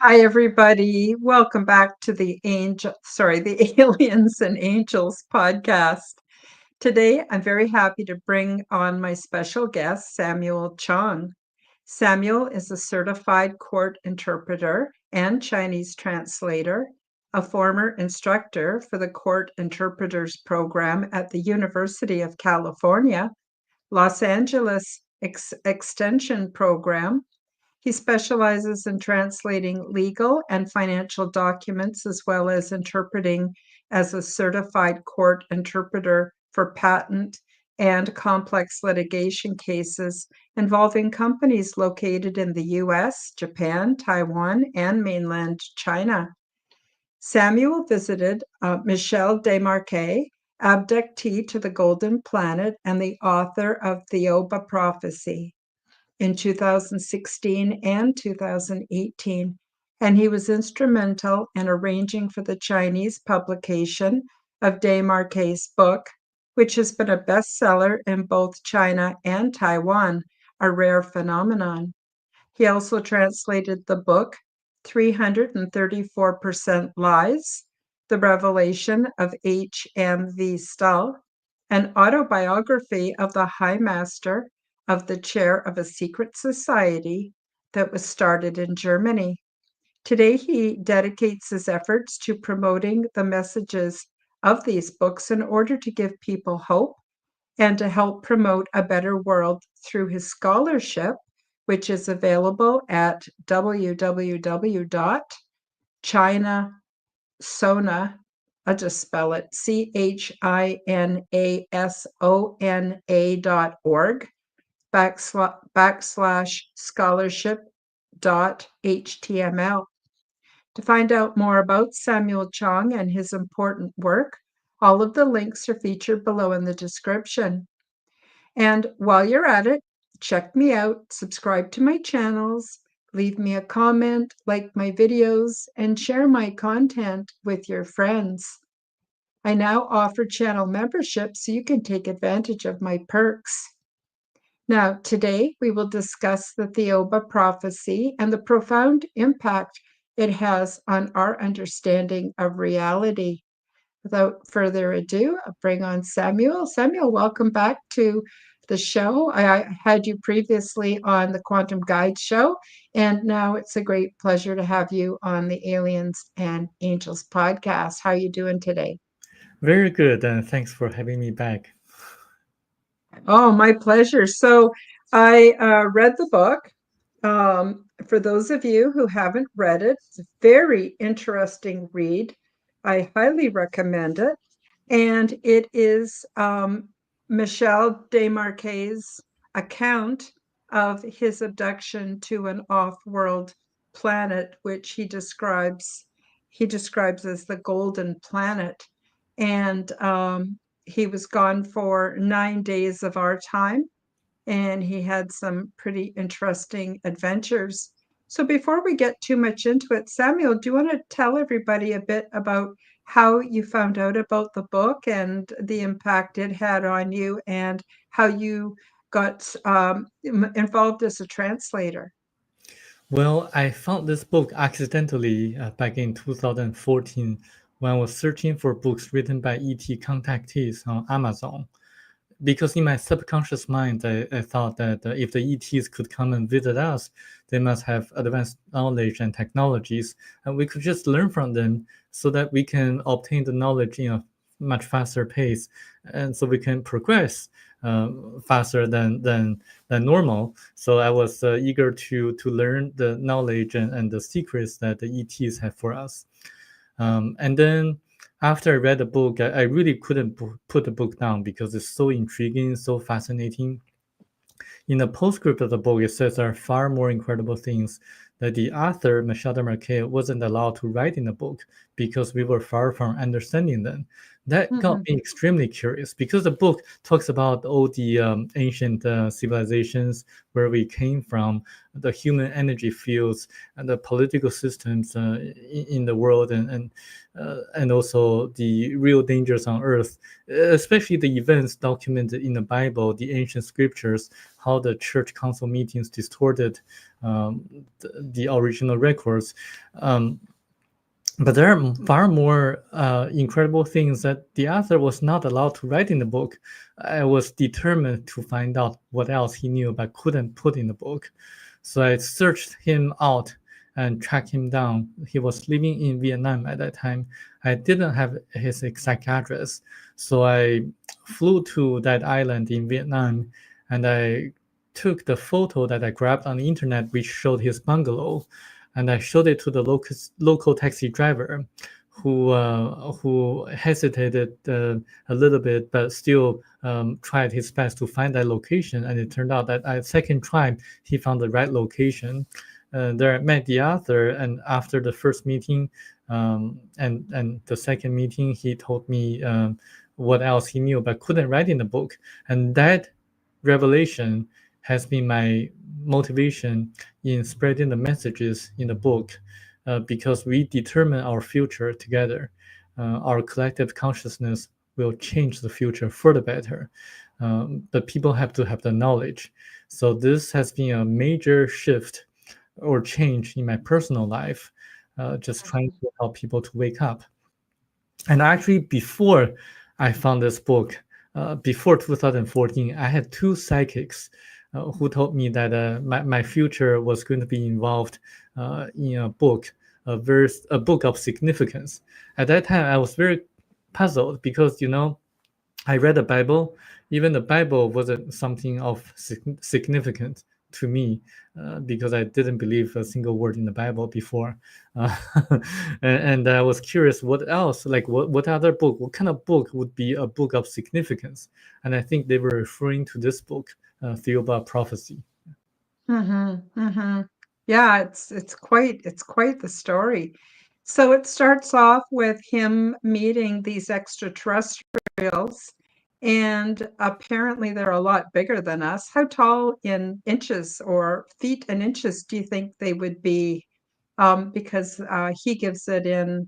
Hi, everybody. Welcome back to the Aliens and Angels podcast. Today, I'm very happy to bring on my special guest, Samuel Chong. Samuel is a certified court interpreter and Chinese translator, a former instructor for the Court Interpreters Program at the University of California, Los Angeles Extension Program. He specializes in translating legal and financial documents, as well as interpreting as a certified court interpreter for patent and complex litigation cases involving companies located in the US, Japan, Taiwan, and mainland China. Samuel visited Michel Desmarquet, abductee to the Golden Planet and the author of Thiaoouba Prophecy, in 2016 and 2018, and he was instrumental in arranging for the Chinese publication of Desmarquet's book, which has been a bestseller in both China and Taiwan, a rare phenomenon. He also translated the book 334% Lies, The Revelation of H.M.V. Stull, an autobiography of the High Master of the chair of a secret society that was started in Germany. Today, he dedicates his efforts to promoting the messages of these books in order to give people hope and to help promote a better world through his scholarship, which is available at www.chinasona, I'll just spell it, CHINASONA.org /scholarship.html. To find out more about Samuel Chong and his important work, all of the links are featured below in the description. And while you're at it, check me out, subscribe to my channels, leave me a comment, like my videos, and share my content with your friends. I now offer channel membership so you can take advantage of my perks. Now, today we will discuss the Thiaoouba Prophecy and the profound impact it has on our understanding of reality. Without further ado, I'll bring on Samuel. Samuel, welcome back to the show. I had you previously on the Quantum Guide show, and now it's a great pleasure to have you on the Aliens and Angels podcast. How are you doing today? Very good, and thanks for having me back. Oh, my pleasure. So I read the book. For those of you who haven't read it, it's a very interesting read. I highly recommend it. And it is Michel Desmarquet's account of his abduction to an off-world planet, which he describes as the Golden Planet. And he was gone for 9 days of our time, and he had some pretty interesting adventures. So before we get too much into it, Samuel, do you want to tell everybody a bit about how you found out about the book and the impact it had on you and how you got involved as a translator? Well, I found this book accidentally back in 2014 when I was searching for books written by ET contactees on Amazon. Because in my subconscious mind, I thought that if the ETs could come and visit us, they must have advanced knowledge and technologies, and we could just learn from them so that we can obtain the knowledge in a much faster pace, and so we can progress faster than normal. So I was eager to learn the knowledge and the secrets that the ETs have for us. And then after I read the book, I really couldn't put the book down because it's so intriguing, so fascinating. In the postscript of the book, it says there are far more incredible things that the author, Michel de Marquet, wasn't allowed to write in the book because we were far from understanding them. That got Mhm. me extremely curious because the book talks about all the ancient civilizations, where we came from, the human energy fields, and the political systems in the world, and also the real dangers on Earth, especially the events documented in the Bible, the ancient scriptures, how the church council meetings distorted the original records. Um, but there are far more incredible things that the author was not allowed to write in the book. I was determined to find out what else he knew but couldn't put in the book. So I searched him out and tracked him down. He was living in Vietnam at that time. I didn't have his exact address. So I flew to that island in Vietnam, and I took the photo that I grabbed on the internet, which showed his bungalow, and I showed it to the local taxi driver, who hesitated a little bit, but still tried his best to find that location. And it turned out that at second try, he found the right location. There I met the author, and after the first meeting, and the second meeting, he told me what else he knew but couldn't write in the book, and that revelation has been my motivation in spreading the messages in the book, because we determine our future together. Our collective consciousness will change the future for the better. But people have to have the knowledge. So this has been a major shift or change in my personal life, just trying to help people to wake up. And actually, before I found this book, before 2014, I had two psychics who told me that my future was going to be involved in a book, a book of significance. At that time, I was very puzzled because, I read the Bible. Even the Bible wasn't something of significant to me, because I didn't believe a single word in the Bible before. Uh, and I was curious what else, like what other book, what kind of book would be a book of significance? And I think they were referring to this book, Thiaoouba Prophecy. Mhm, mhm. Yeah, it's quite the story. So it starts off with him meeting these extraterrestrials, and apparently they're a lot bigger than us. How tall in inches or feet and inches do you think they would be? Because he gives it in,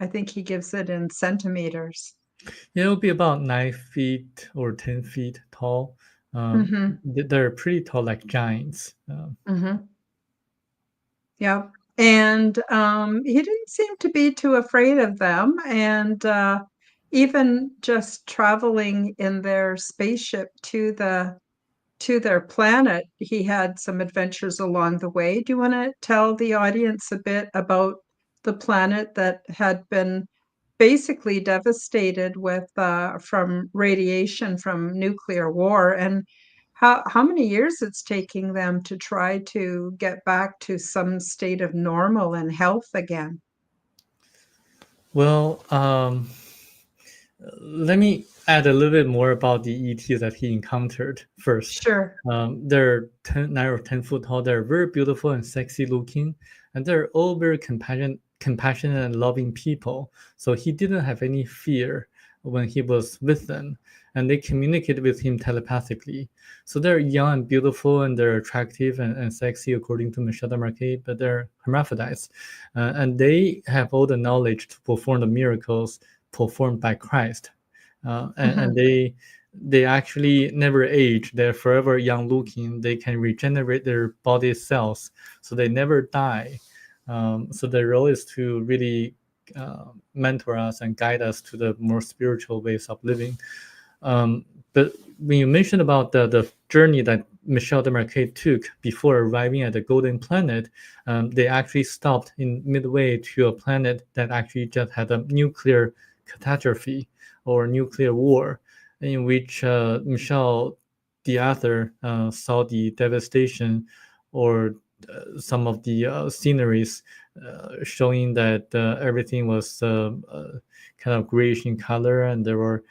I think he gives it in centimeters. Yeah, it'll be about 9 feet or 10 feet tall. Mm-hmm. They're pretty tall, like giants. Mm-hmm. Yeah. And he didn't seem to be too afraid of them. And even just traveling in their spaceship to their planet, he had some adventures along the way. Do you want to tell the audience a bit about the planet that had been basically devastated with from radiation from nuclear war, and how many years it's taking them to try to get back to some state of normal and health again? Well, let me add a little bit more about the ETs that he encountered first. Sure. They're 9 or 10 foot tall. They're very beautiful and sexy looking, and they're all very compassionate and loving people. So he didn't have any fear when he was with them, and they communicated with him telepathically. So they're young and beautiful, and they're attractive and sexy according to Michel de Marquet, but they're hermaphrodites, and they have all the knowledge to perform the miracles performed by Christ, and Hmm. they actually never age. They're forever young looking. They can regenerate their body cells, so they never die. So their role is to really mentor us and guide us to the more spiritual ways of living. But when you mentioned about the journey that Michel de Marquet took before arriving at the Golden Planet, they actually stopped in midway to a planet that actually just had a nuclear catastrophe or nuclear war, in which Michel, the author, saw the devastation, or some of the sceneries showing that everything was kind of grayish in color, and there were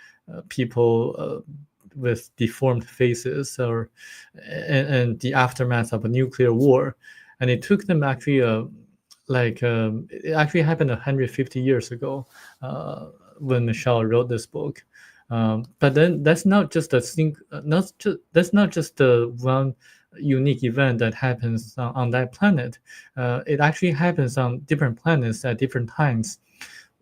people with deformed faces, or and the aftermath of a nuclear war. And it took them actually it actually happened 150 years ago, when Michelle wrote this book. But then that's not just a thing, not just that's not just the one unique event that happens on that planet. It actually happens on different planets at different times.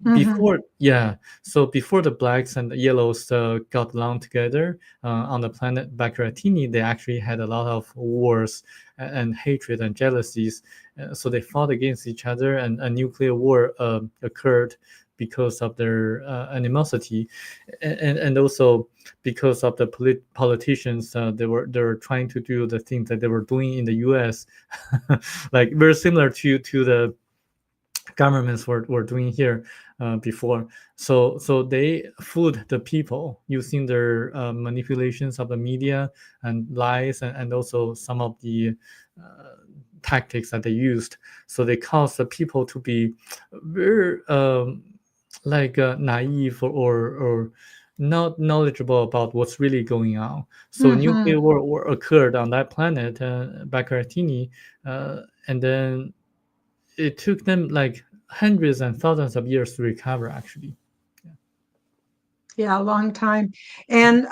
Hmm. Before, yeah, so before the blacks and the yellows got along together on the planet Baccaratini, they actually had a lot of wars and hatred and jealousies. So they fought against each other, and a nuclear war occurred because of their animosity, and also because of the politicians. They were trying to do the things that they were doing in the U.S., like very similar to the governments were doing here before. So they fooled the people using their manipulations of the media and lies, and also some of the tactics that they used. So they caused the people to be very naive, or not knowledgeable about what's really going on. So Hmm. nuclear war occurred on that planet, Baccaratini, and then it took them like hundreds and thousands of years to recover, actually. Yeah, a long time. And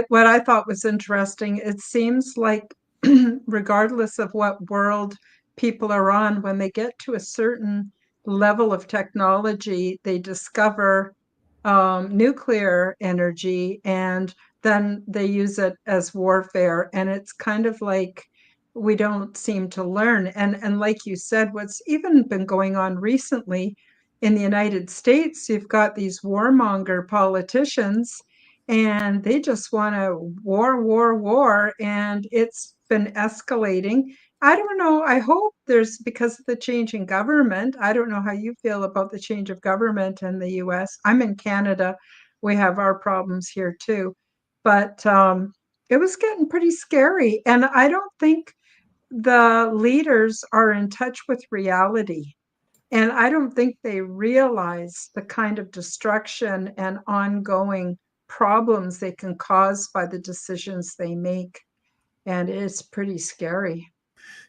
what I thought was interesting, it seems like regardless of what world people are on, when they get to a certain level of technology, they discover nuclear energy, and then they use it as warfare. And it's kind of like we don't seem to learn. And like you said, what's even been going on recently in the United States, you've got these warmonger politicians, and they just want to war, war, war, and it's been escalating. I don't know. I hope there's, because of the change in government. I don't know how you feel about the change of government in the US. I'm in Canada. We have our problems here too. But it was getting pretty scary. And I don't think the leaders are in touch with reality. And I don't think they realize the kind of destruction and ongoing problems they can cause by the decisions they make. And it's pretty scary.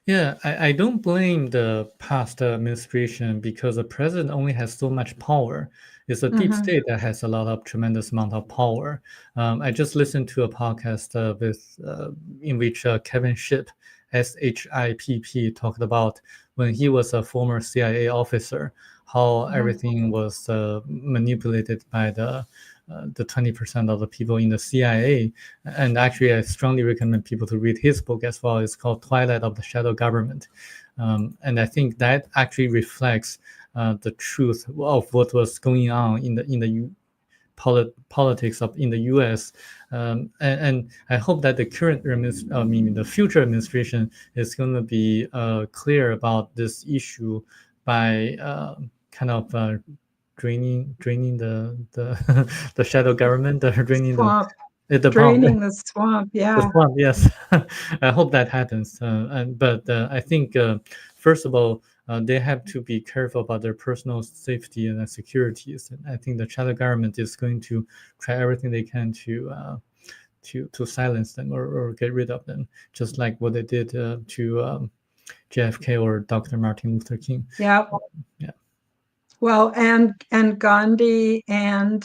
Yeah, I don't blame the past administration, because the president only has so much power. It's a deep Hmm. state that has a lot of tremendous amount of power. I just listened to a podcast in which Kevin Shipp, SHIPP, talked about when he was a former CIA officer, how Hmm. everything was manipulated by the 20% of the people in the CIA. And actually, I strongly recommend people to read his book as well. It's called Twilight of the Shadow Government. And I think that actually reflects the truth of what was going on in the politics of in the U.S. And I hope that the the future administration is going to be clear about this issue by kind of draining the the shadow government, draining Swamp, the bomb. draining the swamp. The Yeah. swamp, yes. I hope that happens. But I think, first of all, they have to be careful about their personal safety and securities. And I think the China government is going to try everything they can to silence them, or get rid of them, just like what they did to JFK or Dr. Martin Luther King. Yeah. Yeah. Well, and Gandhi, and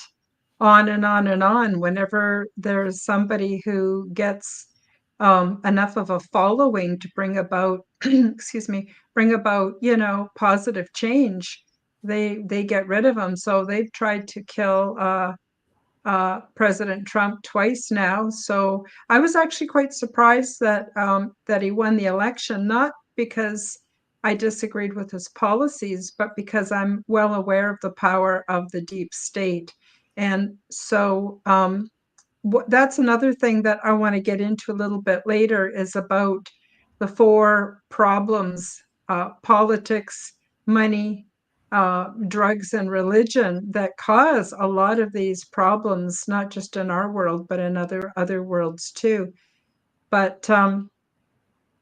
on and on and on. Whenever there's somebody who gets enough of a following to bring about, excuse me, bring about, positive change, they get rid of them. So they've tried to kill President Trump twice now. So I was actually quite surprised that he won the election, not because I disagreed with his policies, but because I'm well aware of the power of the deep state. And so that's another thing that I want to get into a little bit later, is about the four problems: politics, money, drugs, and religion, that cause a lot of these problems, not just in our world, but in other worlds too. But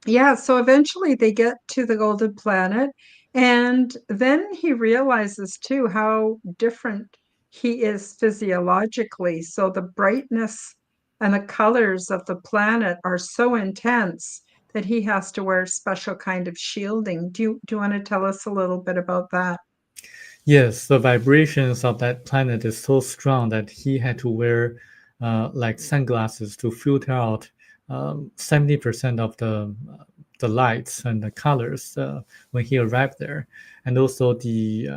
yeah, so eventually they get to the golden planet, and then he realizes too how different he is physiologically. So the brightness and the colors of the planet are so intense that he has to wear special kind of shielding. Do you want to tell us a little bit about that? Yes, the vibrations of that planet is so strong that he had to wear like sunglasses to filter out 70% of the lights and the colors when he arrived there, and also the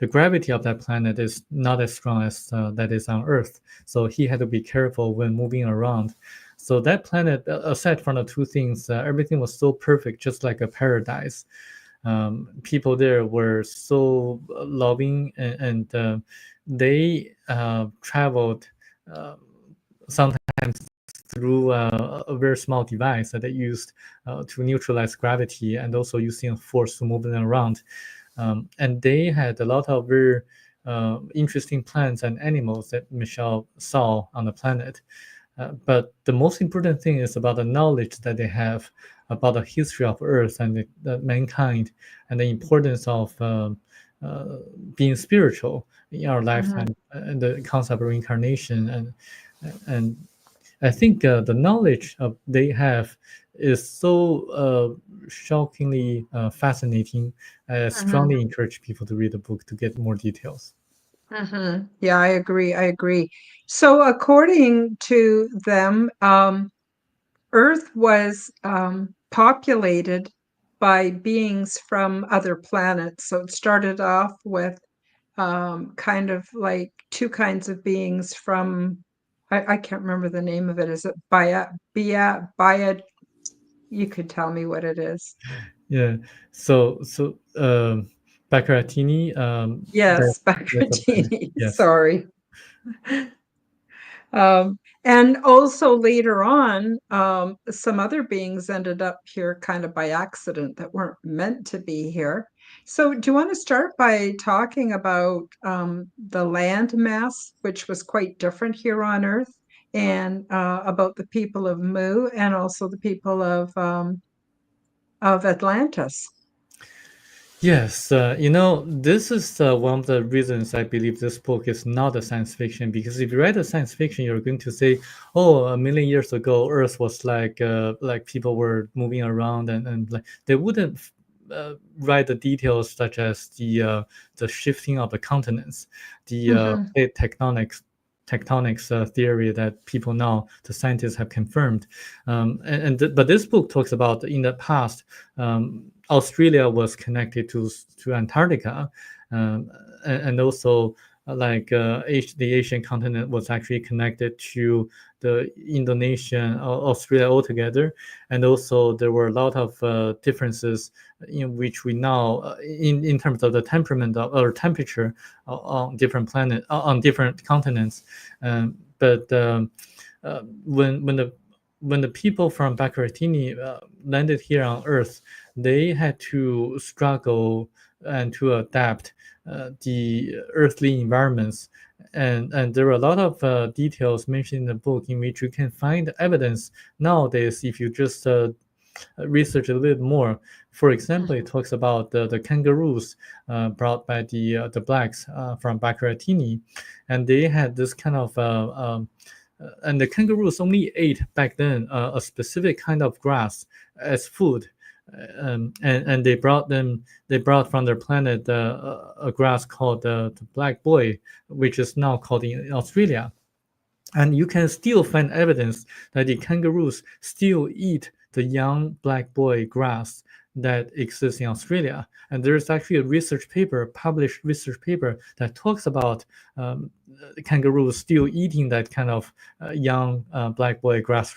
gravity of that planet is not as strong as that is on Earth. So he had to be careful when moving around. So that planet, aside from the two things, everything was so perfect, just like a paradise. People there were so loving, and they traveled uh, sometimes through a very small device that they used to neutralize gravity and also using a force to move them around. And they had a lot of very interesting plants and animals that Michelle saw on the planet. But the most important thing is about the knowledge that they have about the history of Earth and the mankind and the importance of uh, being spiritual in our Mm-hmm. lifetime and the concept of reincarnation. And I think the knowledge of they have is so shockingly fascinating. I Mm-hmm. strongly encourage people to read the book to get more details. Mm-hmm. Yeah, I agree. I agree. So according to them, Earth was populated by beings from other planets. So it started off with kind of like two kinds of beings from, I can't remember the name of it. Is it Bia? You could tell me what it is. Yeah. So Baccaratini, Yes, that's a planet. Bacratini. Yes. Sorry. And also later on, some other beings ended up here kind of by accident that weren't meant to be here. So, do you want to start by talking about the land mass, which was quite different here on Earth, and about the people of Mu and also the people of Atlantis? Yes, this is one of the reasons I believe this book is not a science fiction. Because if you write a science fiction, you're going to say, "Oh, a million years ago, Earth was like people were moving around," and like they wouldn't write the details such as the shifting of the continents, the Hmm. plate tectonics theory that people now the scientists have confirmed. But this book talks about in the past. Australia was connected to Antarctica, um, and also the Asian continent was actually connected to the Indonesian Australia altogether, and also there were a lot of differences in which we now in terms of the temperament or temperature on different on different continents, but when the people from Baccaratini landed here on Earth, they had to struggle and to adapt the earthly environments. And there are a lot of details mentioned in the book in which you can find evidence nowadays if you just research a little more. For example, it talks about the kangaroos brought by the blacks from Baccaratini, and they had this kind of and the kangaroos only ate back then a specific kind of grass as food. And they brought from their planet a grass called the black boy, which is now called in Australia. And you can still find evidence that the kangaroos still eat the young black boy grass that exists in Australia. And there's actually a published research paper that talks about kangaroos still eating that kind of young black boy grass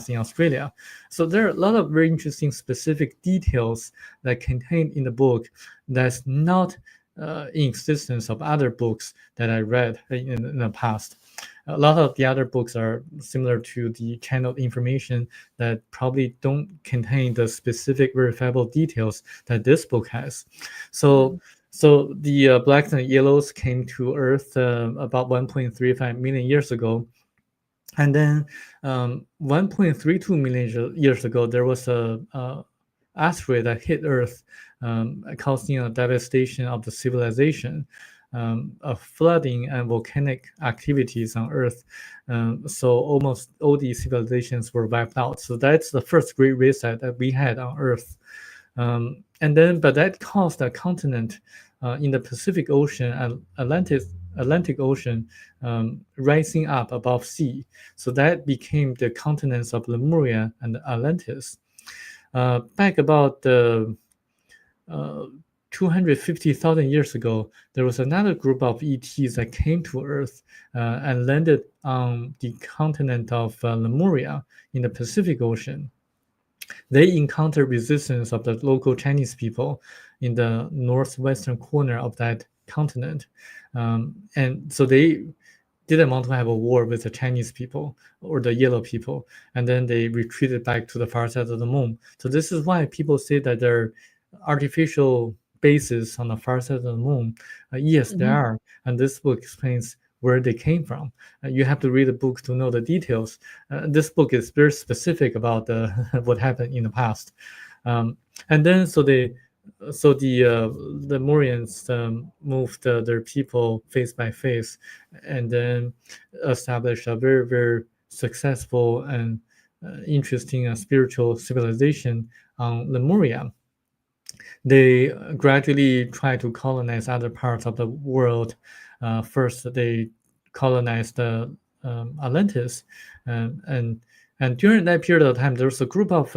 in Australia. So there are a lot of very interesting specific details that contained in the book that's not in existence of other books that I read in the past. A lot of the other books are similar to the channeled information that probably don't contain the specific verifiable details that this book has. So, so the blacks and yellows came to Earth about 1.35 million years ago. And then 1.32 million years ago, there was a asteroid that hit Earth, causing a devastation of the civilization. of flooding and volcanic activities on Earth. So almost all these civilizations were wiped out. So that's the first great reset that we had on Earth. But that caused a continent in the Pacific Ocean and Atlantic Ocean rising up above sea. So that became the continents of Lemuria and Atlantis. Back about 250,000 years ago, there was another group of ETs that came to Earth and landed on the continent of Lemuria in the Pacific Ocean. They encountered resistance of the local Chinese people in the northwestern corner of that continent. And so they didn't want to have a war with the Chinese people or the yellow people, and then they retreated back to the far side of the moon. So this is why people say that there are artificial bases on the far side of the moon. Yes, there Mhm. are, and this book explains where they came from. You have to read the book to know the details. This book is very specific about what happened in the past. And then the Morians moved their people face by face, and then established a very very successful and interesting spiritual civilization on Lemuria. They gradually try to colonize other parts of the world. First, they colonized Atlantis, and during that period of time, there was a group of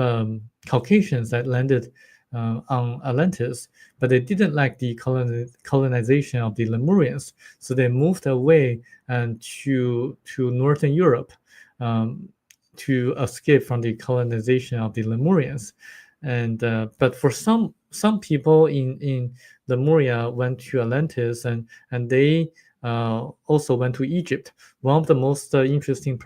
Caucasians that landed on Atlantis, but they didn't like the colonization of the Lemurians, so they moved away and to Northern Europe um, to escape from the colonization of the Lemurians. And but for some people in Lemuria went to Atlantis, and they also went to Egypt. One of the most interesting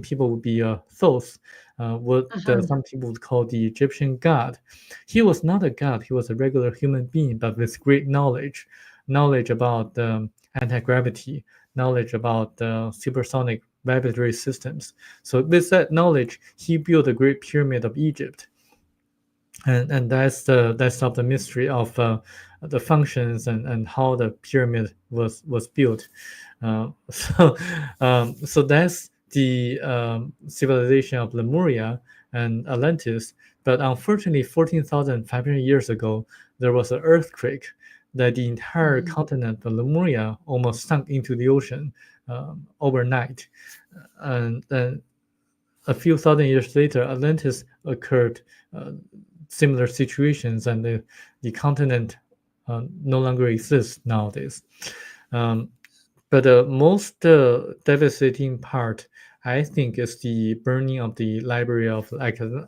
people would be Thoth, what Mhm. some people would call the Egyptian god. He was not a god; he was a regular human being, but with great knowledge about anti-gravity, knowledge about supersonic vibratory systems. So with that knowledge, he built the Great Pyramid of Egypt, and that's of the mystery of the functions and how the pyramid was built. So that's the civilization of Lemuria and Atlantis. But unfortunately, 14,500 years ago, there was an earthquake that the entire Mhm. continent of Lemuria almost sunk into the ocean overnight. And then a few thousand years later, Atlantis occurred, uh, similar situations, and the continent no longer exists nowadays. Um, but the most devastating part, I think, is the burning of the Library of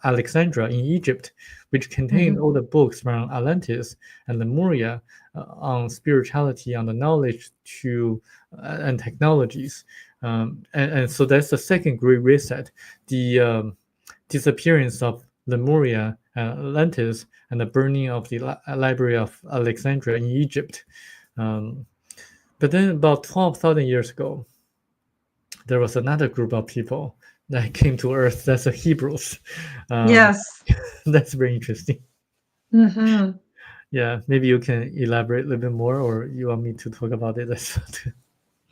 Alexandria in Egypt, which contained Mhm. all the books from Atlantis and Lemuria on spirituality, on the knowledge to and technologies. And so that's the second great reset, the disappearance of Lemuria and Atlantis, and the burning of the Library of Alexandria in Egypt. Um, but then, about 12,000 years ago, there was another group of people that came to Earth. That's the Hebrews. Um, Yes. that's very interesting. Mhm. Yeah, maybe you can elaborate a little bit more, or you want me to talk about it as well.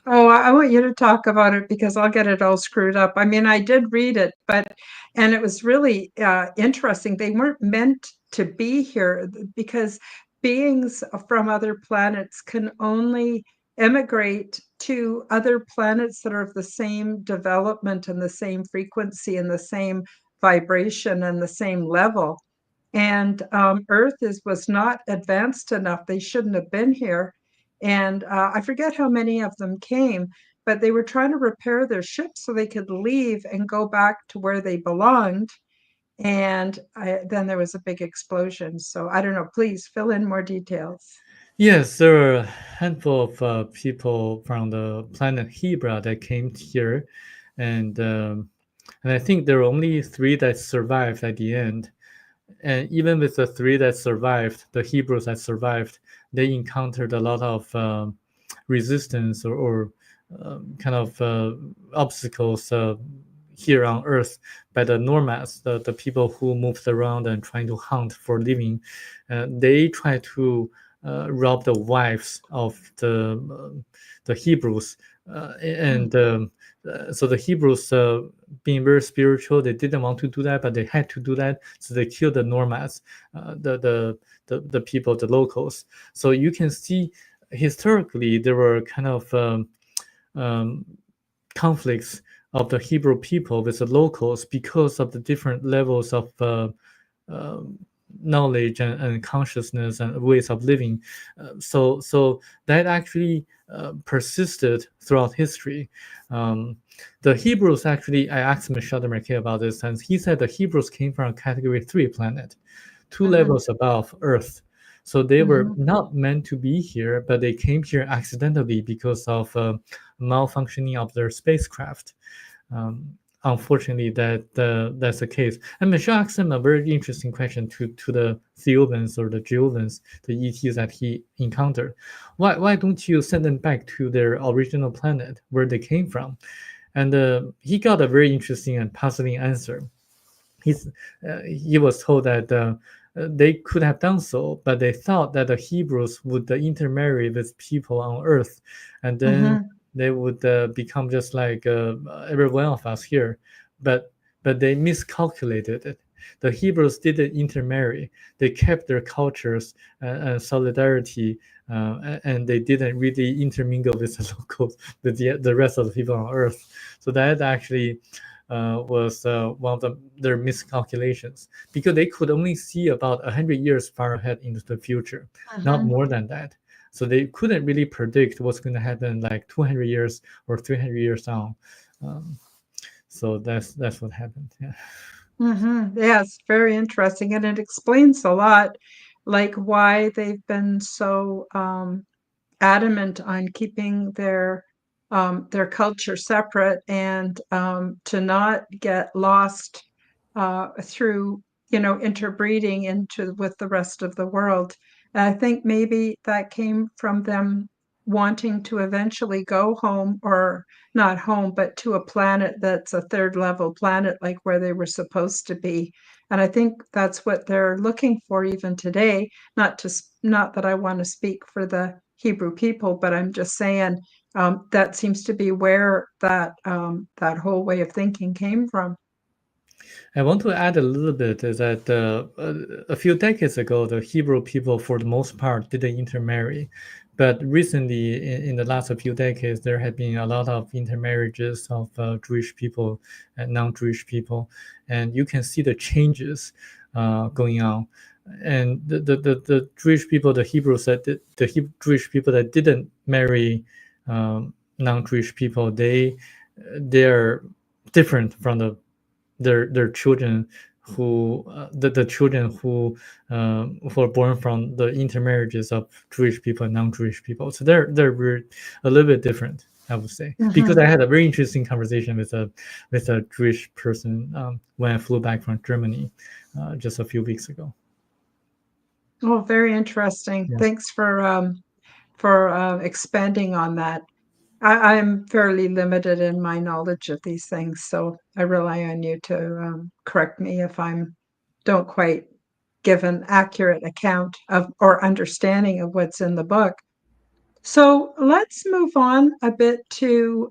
Oh, I want you to talk about it because I'll get it all screwed up. I mean, I did read it, and it was really interesting. They weren't meant to be here because beings from other planets can only emigrate to other planets that are of the same development and the same frequency and the same vibration and the same level. And Earth was not advanced enough. They shouldn't have been here. And I forget how many of them came, but they were trying to repair their ship so they could leave and go back to where they belonged. And then there was a big explosion. So I don't know. Please fill in more details. Yes, there were a handful of people from the planet Hebra that came here, and I think there were only three that survived at the end. And even with the three that survived, the Hebrews that survived, they encountered a lot of resistance or kind of obstacles here on Earth by the nomads, the people who moved around and trying to hunt for living. They try to robbed the wives of the Hebrews, and so the Hebrews, being very spiritual, they didn't want to do that, but they had to do that. So they killed the nomads, the people, the locals. So you can see historically there were kind of um, conflicts of the Hebrew people with the locals because of the different levels of um knowledge and consciousness and ways of living. So that actually persisted throughout history. Um, the Hebrews actually, I asked Michel de Marquet about this, and he said the Hebrews came from a Category 3 planet, two mhm, levels above Earth. So they were mhm, not meant to be here, but they came here accidentally because of malfunctioning of their spacecraft. Um, Unfortunately, that's the case. And Michelle asked him a very interesting question to the Thiaoubans or the Jehovans, the ETs that he encountered. Why don't you send them back to their original planet where they came from? And he got a very interesting and puzzling answer. He's he was told that they could have done so, but they thought that the Hebrews would intermarry with people on Earth, and then mhm, they would become just like every one of us here. But they miscalculated it. The Hebrews didn't intermarry. They kept their cultures and solidarity, and they didn't really intermingle with the locals, with the rest of the people on Earth. So that actually was one of their miscalculations, because they could only see about 100 years far ahead into the future, not mhm. more than that. So they couldn't really predict what's going to happen like 200 years or 300 years on. Um, so that's what happened. Yeah. Yes, very interesting, and it explains a lot, like why they've been so adamant on keeping their culture separate and to not get lost through interbreeding into with the rest of the world. And I think maybe that came from them wanting to eventually go home, or not home, but to a planet that's a third level planet, like where they were supposed to be. And I think that's what they're looking for even today. Not that I want to speak for the Hebrew people, but I'm just saying that seems to be where that whole way of thinking came from. I want to add a little bit is that a few decades ago, the Hebrew people, for the most part, didn't intermarry. But recently, in the last few decades, there have been a lot of intermarriages of Jewish people and non-Jewish people, and you can see the changes going on. And the Jewish people, the Hebrews, Jewish people that didn't marry non-Jewish people, they're different from their children the children who are born from the intermarriages of Jewish people and non-Jewish people. So they're a little bit different, I would say, because Hmm. I had a very interesting conversation with a Jewish person when I flew back from Germany just a few weeks ago. Oh, very interesting. Yeah. Thanks for expanding on that. I'm fairly limited in my knowledge of these things, so I rely on you to correct me if I'm don't quite give an accurate account of or understanding of what's in the book. So let's move on a bit to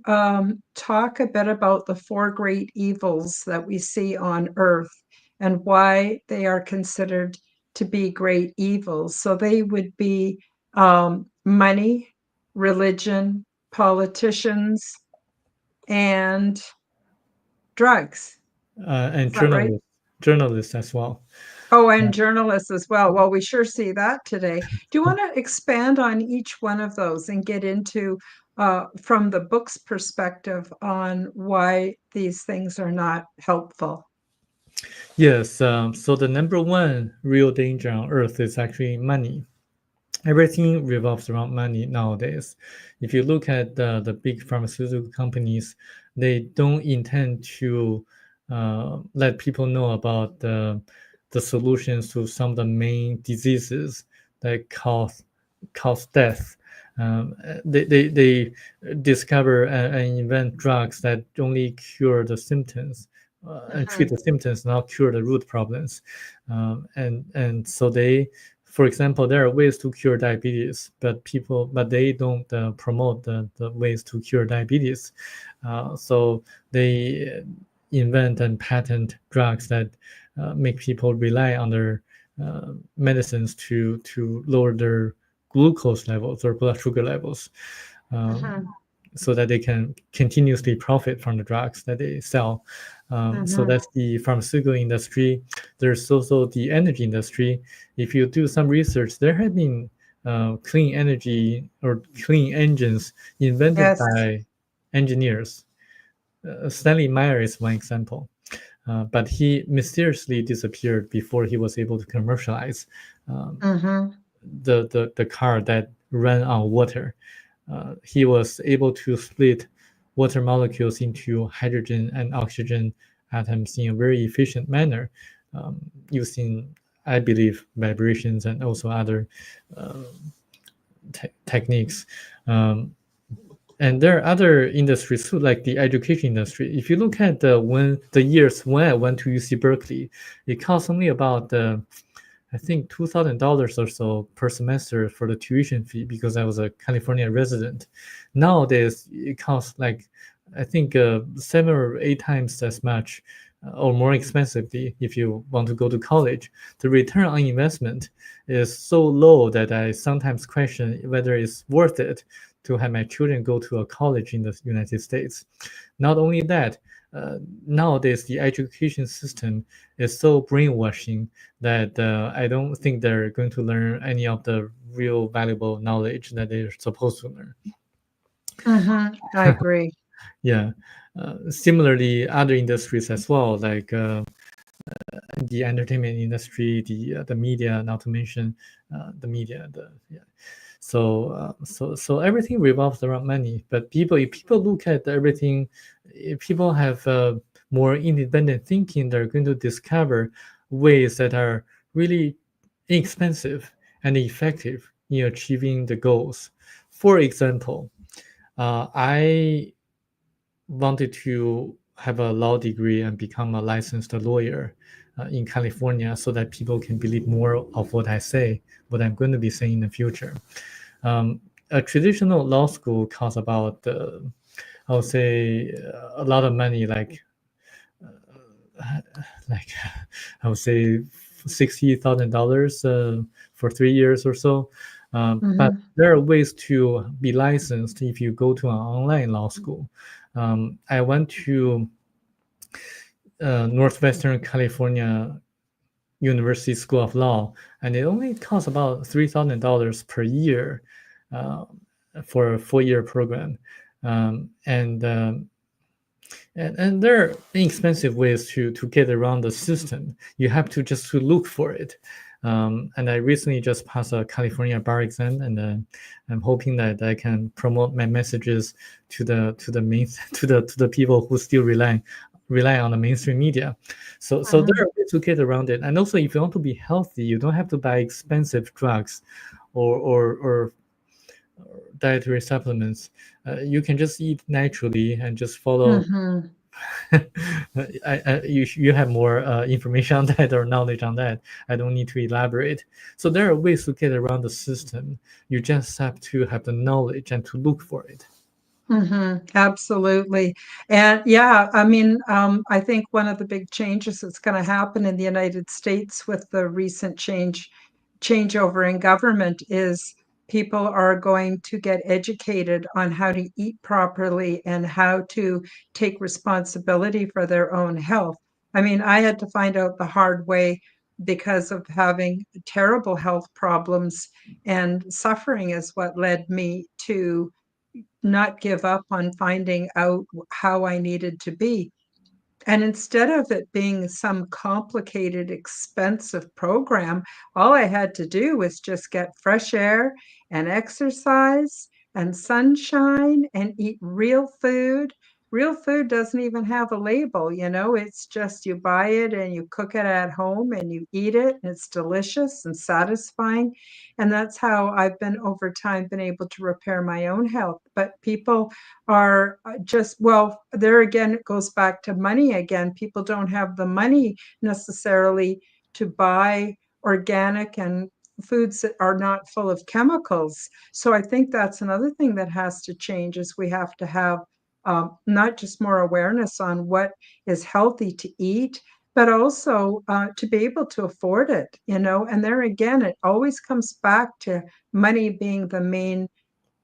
talk a bit about the four great evils that we see on earth and why they are considered to be great evils. So they would be money, religion, politicians, and drugs. And Is that right? journalists as well. Oh, Yeah. and journalists as well. Well, we sure see that today. Do you want to expand on each one of those and get into, from the book's perspective, on why these things are not helpful? Yes. So the number one real danger on earth is actually money. Everything revolves around money nowadays. If you look at the big pharmaceutical companies, they don't intend to let people know about the solutions to some of the main diseases that cause death. They discover and invent drugs that only cure the symptoms and treat Mhm, the symptoms, not cure the root problems. And so they For example, there are ways to cure diabetes, but they don't promote the ways to cure diabetes. So they invent and patent drugs that make people rely on their medicines to lower their glucose levels or blood sugar levels, um, Mhm, so that they can continuously profit from the drugs that they sell. So mhm. that's the pharmaceutical industry. There's also the energy industry. If you do some research, there have been clean energy or clean engines invented Yes. by engineers. Stanley Meyer is one example, but he mysteriously disappeared before he was able to commercialize um, Mhm. the car that ran on water. He was able to split water molecules into hydrogen and oxygen atoms in a very efficient manner, using, I believe, vibrations and also other uh, techniques. Um, and there are other industries too, like the education industry. If you look at the years when I went to UC Berkeley, it cost only about I think $2,000 or so per semester for the tuition fee because I was a California resident. Nowadays, it costs like I think 7 or 8 times as much or more expensively if you want to go to college. The return on investment is so low that I sometimes question whether it's worth it to have my children go to a college in the United States. Not only that, uh, nowadays the education system is so brainwashing that I don't think they're going to learn any of the real valuable knowledge that they're supposed to learn. Mhm. I agree. Yeah. Similarly, other industries as well, like the entertainment industry, the media, not to mention the media, yeah. So everything revolves around money. But if people look at everything, if people have more independent thinking, they're going to discover ways that are really inexpensive and effective in achieving the goals. For example, I wanted to have a law degree and become a licensed lawyer in California so that people can believe more of what I say, what I'm going to be saying in the future. Um, a traditional law school costs about, I would say, a lot of money, like I would say $60,000 for 3 years or so. But Mhm. there are ways to be licensed if you go to an online law school. I went to Northwestern California University School of Law, and it only costs about $3,000 per year uh, for a 4 year program. And there are inexpensive ways to get around the system. You have to just to look for it. And I recently just passed a California bar exam, and I'm hoping that I can promote my messages to the main to the people who still rely on the mainstream media. So there Mhm. are ways to get around it. And also, if you want to be healthy, you don't have to buy expensive drugs or dietary supplements. You can just eat naturally and just follow. Mhm. You have more information on that or knowledge on that. I don't need to elaborate. So there are ways to get around the system. You just have to have the knowledge and to look for it. Mhm. Absolutely. And yeah, I mean, I think one of the big changes that's going to happen in the United States with the recent changeover in government is people are going to get educated on how to eat properly and how to take responsibility for their own health. I mean, I had to find out the hard way because of having terrible health problems, and suffering is what led me to not give up on finding out how I needed to be. And instead of it being some complicated, expensive program, all I had to do was just get fresh air and exercise and sunshine and eat real food. Real food doesn't even have a label, it's just you buy it and you cook it at home and you eat it, and it's delicious and satisfying. And that's how I've been over time been able to repair my own health. But people are just, well, there again, it goes back to money again. People don't have the money necessarily to buy organic and foods that are not full of chemicals. So I think that's another thing that has to change is we have to have not just more awareness on what is healthy to eat, but also to be able to afford it, you know. And there again, it always comes back to money being the main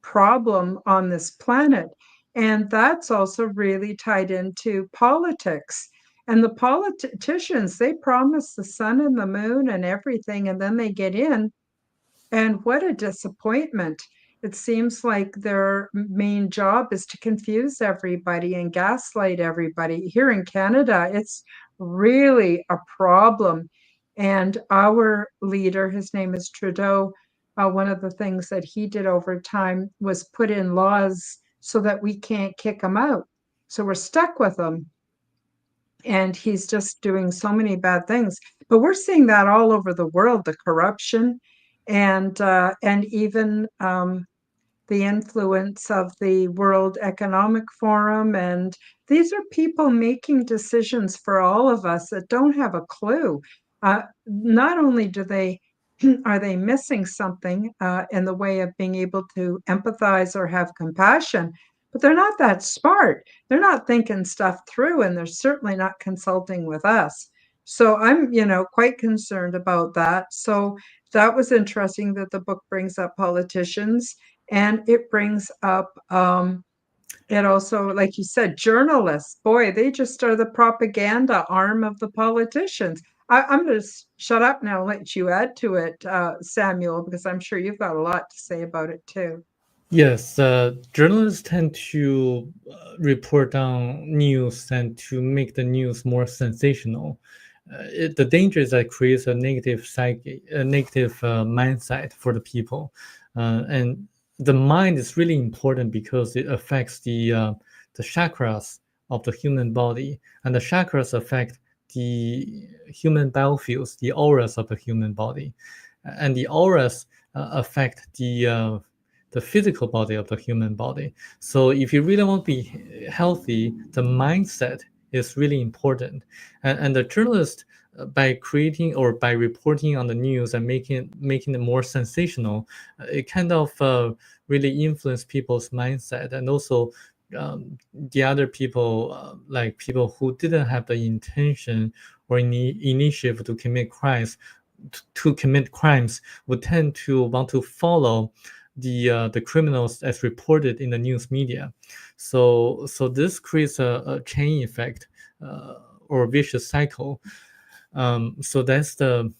problem on this planet. And that's also really tied into politics. And the politicians, they promise the sun and the moon and everything, and then they get in and what a disappointment. It seems like their main job is to confuse everybody and gaslight everybody. Here in Canada, it's really a problem. And our leader, his name is Trudeau, one of the things that he did over time was put in laws so that we can't kick him out. So we're stuck with him and he's just doing so many bad things. But we're seeing that all over the world, the corruption and even the influence of the World Economic Forum. And these are people making decisions for all of us that don't have a clue. Not only do they are they missing something in the way of being able to empathize or have compassion, but they're not that smart. They're not thinking stuff through, and they're certainly not consulting with us. So I'm, quite concerned about that. So that was interesting that the book brings up politicians and it brings up it also, like you said, journalists. Boy, they just are the propaganda arm of the politicians. I'm going to shut up now and let you add to it, Samuel, because I'm sure you've got a lot to say about it too. Yes, journalists tend to report on news and to make the news more sensational. The danger is that it creates a negative psyche, a negative mindset for the people, and the mind is really important because it affects the chakras of the human body, and the chakras affect the human biofields, the auras of the human body, and the auras affect the physical body of the human body. So if you really want to be healthy, the mindset is really important. And the journalist, by creating or by reporting on the news and making it more sensational, it kind of really influence people's mindset, and also the other people, like people who didn't have the intention or initiative to commit crimes, would tend to want to follow the criminals as reported in the news media. So this creates a chain effect, or vicious cycle. So that's the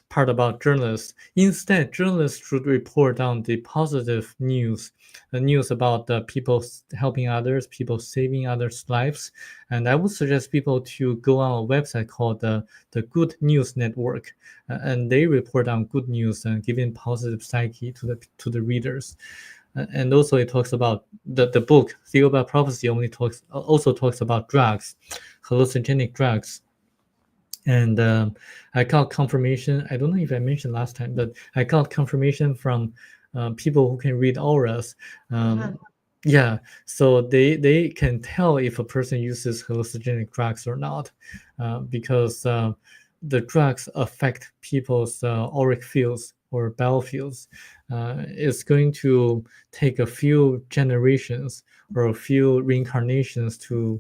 part about journalists. Instead, journalists should report on the positive news, the news about the people helping others, people saving others' lives. And I would suggest people to go on a website called the Good News Network, and they report on good news and giving positive psyche to the readers. And also, it talks about the book Thiaoouba Prophecy also talks about drugs, hallucinogenic drugs. And I got confirmation. I don't know if I mentioned last time, but I got confirmation from people who can read auras. Mhm. Yeah, so they can tell if a person uses hallucinogenic drugs or not, because the drugs affect people's auric fields or biofields. It's going to take a few generations or a few reincarnations to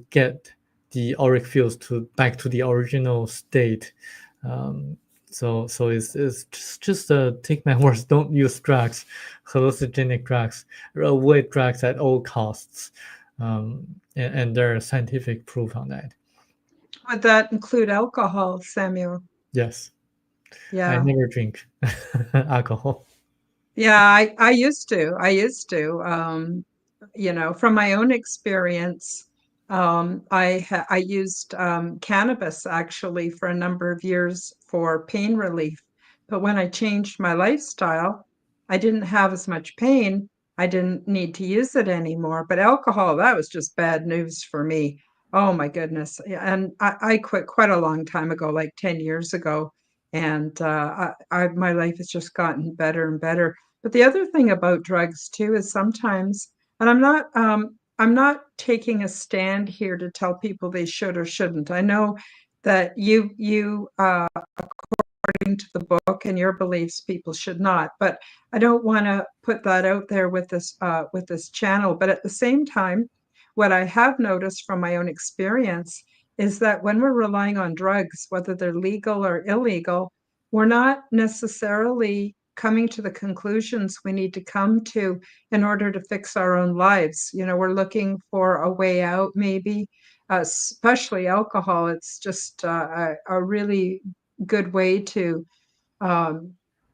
get the auric fields to back to the original state. Um, so it's just take my words. Don't use drugs, hallucinogenic drugs. Avoid drugs at all costs. And there are scientific proof on that. Would that include alcohol, Samuel? Yes, I Yeah. never drink alcohol. Yeah, I used to. I used to. From my own experience, I used cannabis actually for a number of years for pain relief. But when I changed my lifestyle, I didn't have as much pain. I didn't need to use it anymore. But alcohol, that was just bad news for me. Oh my goodness. Yeah, and I quit quite a long time ago, like 10 years ago. And my life has just gotten better and better. But the other thing about drugs too is sometimes, and I'm not taking a stand here to tell people they should or shouldn't. I know that you to the book and your beliefs, people should not. But I don't want to put that out there with this channel. But at the same time, what I have noticed from my own experience is that when we're relying on drugs, whether they're legal or illegal, we're not necessarily coming to the conclusions we need to come to in order to fix our own lives. We're looking for a way out, maybe, especially alcohol. It's just a really good way to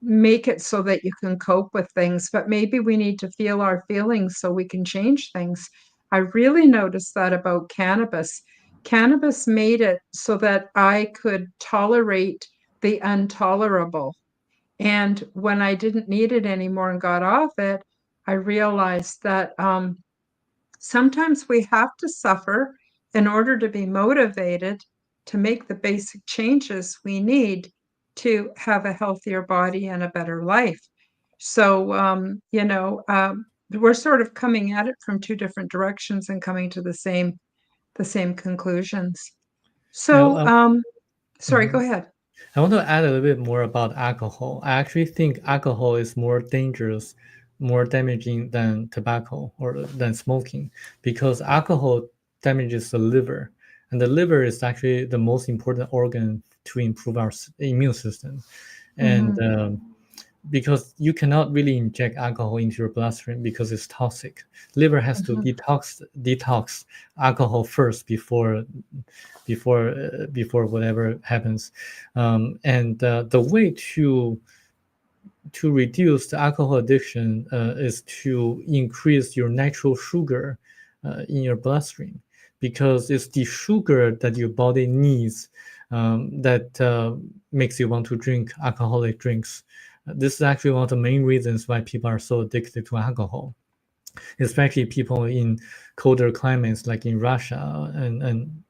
make it so that you can cope with things. But maybe we need to feel our feelings so we can change things. I really noticed that about cannabis. Cannabis made it so that I could tolerate the intolerable. And when I didn't need it anymore and got off it, I realized that sometimes we have to suffer in order to be motivated to make the basic changes we need to have a healthier body and a better life. So, we're sort of coming at it from two different directions and coming to the same conclusions. Yeah, So, sorry, go mhm. ahead. I want to add a little bit more about alcohol. I actually think alcohol is more dangerous, more damaging than tobacco or than smoking, because alcohol damages the liver, and the liver is actually the most important organ to improve our immune system. And Mm-hmm. because you cannot really inject alcohol into your bloodstream because it's toxic. Liver has to Mm-hmm. detox alcohol first before whatever happens. And the way to reduce the alcohol addiction is to increase your natural sugar in your bloodstream, because it's the sugar that your body needs that makes you want to drink alcoholic drinks. This is actually one of the main reasons why people are so addicted to alcohol, especially people in colder climates like in Russia and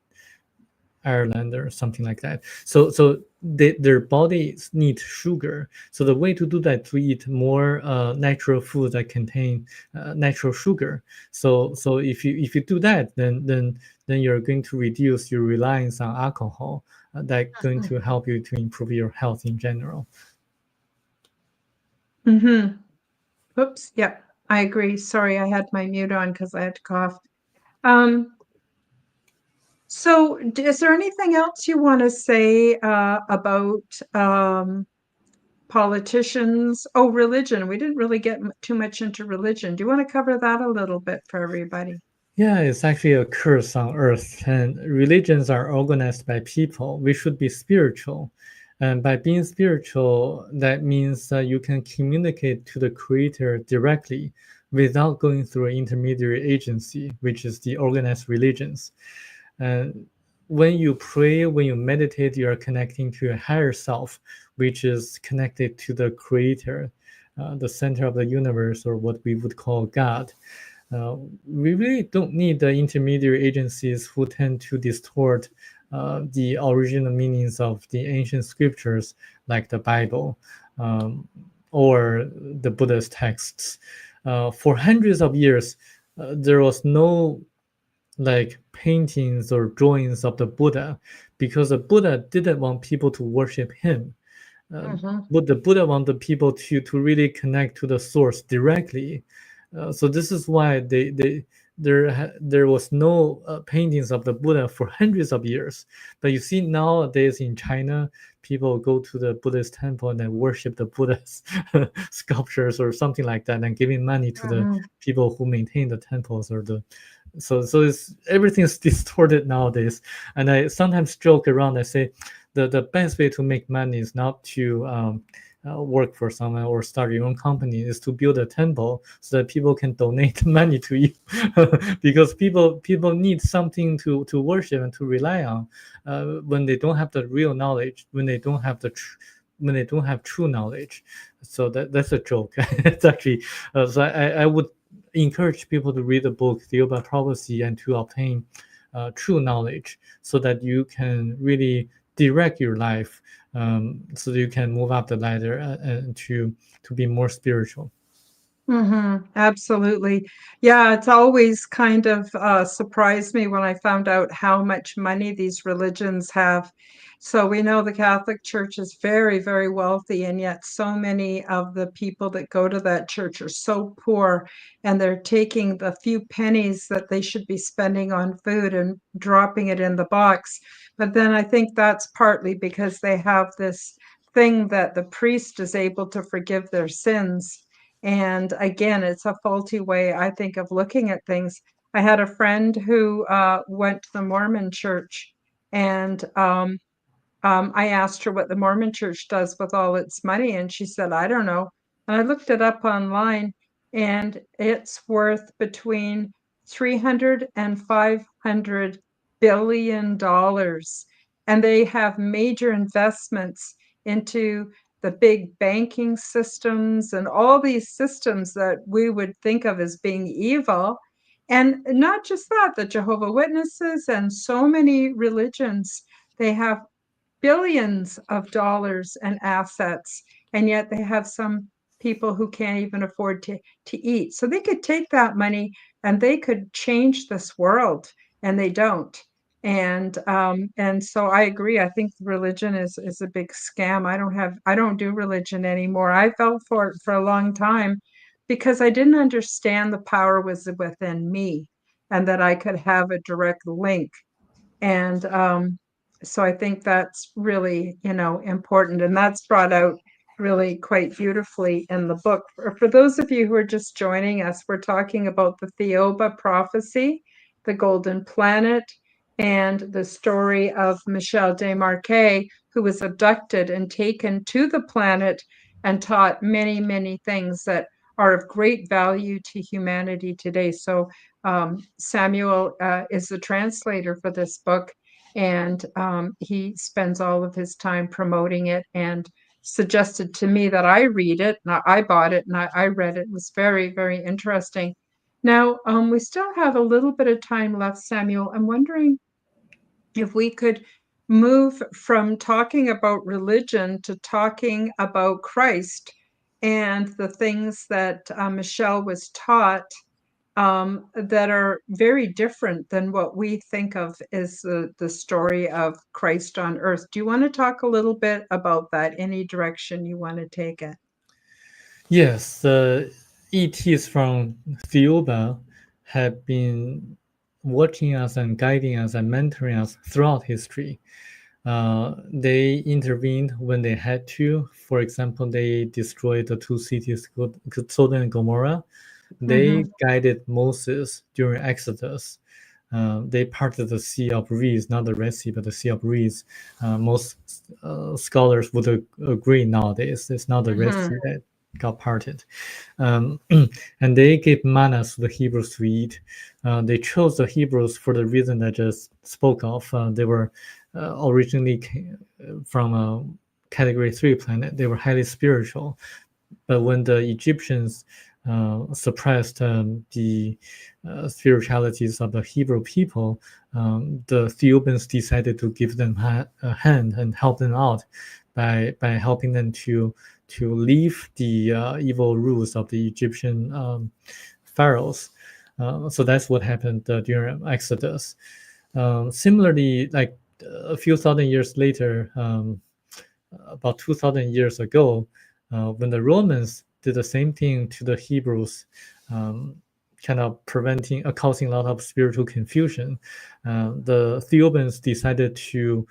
Ireland or something like that. So their bodies need sugar. So the way to do that to eat more natural food that contain natural sugar. So if you do that, then you're going to reduce your reliance on alcohol. That's going to help you to improve your health in general. Mm-hmm. Oops. Yep. I agree. Sorry, I had my mute on because I had to cough. So, is there anything else you want to say about politicians? Oh, religion. We didn't really get too much into religion. Do you want to cover that a little bit for everybody? Yeah, it's actually a curse on earth, and religions are organized by people. We should be spiritual. And by being spiritual, that means that you can communicate to the Creator directly without going through an intermediary agency, which is the organized religions. And when you pray, when you meditate, you are connecting to your higher self, which is connected to the Creator, the center of the universe, or what we would call God. We really don't need the intermediary agencies who tend to distort the original meanings of the ancient scriptures, like the Bible or the Buddha's texts. For hundreds of years, there was no like paintings or drawings of the Buddha, because the Buddha didn't want people to worship him. Mm-hmm. But the Buddha wanted people to really connect to the source directly. So this is why there was no paintings of the Buddha for hundreds of years. But you see nowadays in China, people go to the Buddhist temple and then worship the Buddha's sculptures or something like that, and giving money to the Mm-hmm. people who maintain the temples or the so it's everything's distorted nowadays. And I sometimes joke around. I say the best way to make money is not to work for someone or start your own company, is to build a temple so that people can donate money to you. Because people need something to worship and to rely on when they don't have the real knowledge, when they don't have when they don't have true knowledge. So that's a joke. It's actually so I would encourage people to read the book Thiaoouba Prophecy and to obtain true knowledge, so that you can really direct your life, so that you can move up the ladder and to be more spiritual. Absolutely. Yeah, it's always kind of surprised me when I found out how much money these religions have. So we know the Catholic Church is very, very wealthy, and yet so many of the people that go to that church are so poor, and they're taking the few pennies that they should be spending on food and dropping it in the box. But then I think that's partly because they have this thing that the priest is able to forgive their sins. And again, it's a faulty way, I think, of looking at things. I had a friend who went to the Mormon Church, and I asked her what the Mormon Church does with all its money, and she said, I don't know. And I looked it up online, and it's worth between 300 and 500 billion dollars. And they have major investments into the big banking systems and all these systems that we would think of as being evil. And not just that, the Jehovah Witnesses and so many religions, they have billions of dollars and assets, and yet they have some people who can't even afford to eat. So they could take that money and they could change this world, and they don't. And so I agree. I think religion is a big scam. I don't do religion anymore. I fell for it for a long time because I didn't understand the power was within me and that I could have a direct link. And so I think that's really, important. And that's brought out really quite beautifully in the book. For those of you who are just joining us, we're talking about the Thiaoouba Prophecy, the Golden Planet, and the story of Michel Desmarquet, who was abducted and taken to the planet and taught many, many things that are of great value to humanity today. So Samuel is the translator for this book, and he spends all of his time promoting it and suggested to me that I read it. And I bought it and I read it. It was very, very interesting. Now, we still have a little bit of time left, Samuel. I'm wondering if we could move from talking about religion to talking about Christ and the things that Michelle was taught that are very different than what we think of as the story of Christ on earth. Do you want to talk a little bit about that? Any direction you want to take it? Yes, the ETs from Thiaoouba have been watching us and guiding us and mentoring us throughout history. They intervened when they had to. For example, they destroyed the two cities, Sodom and Gomorrah. They Mm-hmm. guided Moses during Exodus. They parted the Sea of Reeds, not the Red Sea, but the Sea of Reeds. Most scholars would agree nowadays it's not the Red Mm-hmm. Sea that got parted. Um, and they gave manna to the Hebrews to eat. They chose the Hebrews for the reason that I just spoke of. They were originally from a Category 3 planet. They were highly spiritual. But when the Egyptians suppressed the spiritualities of the Hebrew people, the Ethiopians decided to give them a hand and help them out by helping them to leave the evil rules of the Egyptian pharaohs. So that's what happened during Exodus. Similarly, like a few thousand years later, about 2,000 years ago, when the Romans did the same thing to the Hebrews, um, kind of causing a lot of spiritual confusion. The Thebans decided to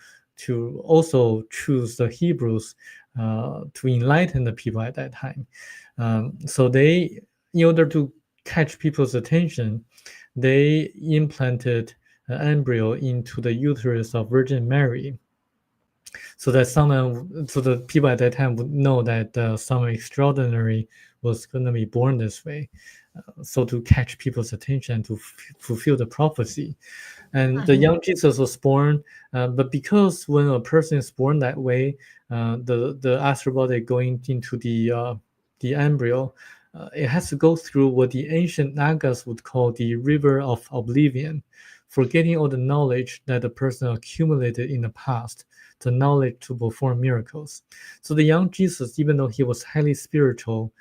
also choose the Hebrews to enlighten the people at that time. So they, in order to catch people's attention, they implanted an embryo into the uterus of Virgin Mary so that so the people at that time would know that someone extraordinary was going to be born this way. So to catch people's attention to fulfill the prophecy. And the young Jesus was born, but because when a person is born that way, the astral body going into the embryo, it has to go through what the ancient Nagas would call the river of oblivion, forgetting all the knowledge that the person accumulated in the past, the knowledge to perform miracles. So the young Jesus, even though he was highly spiritual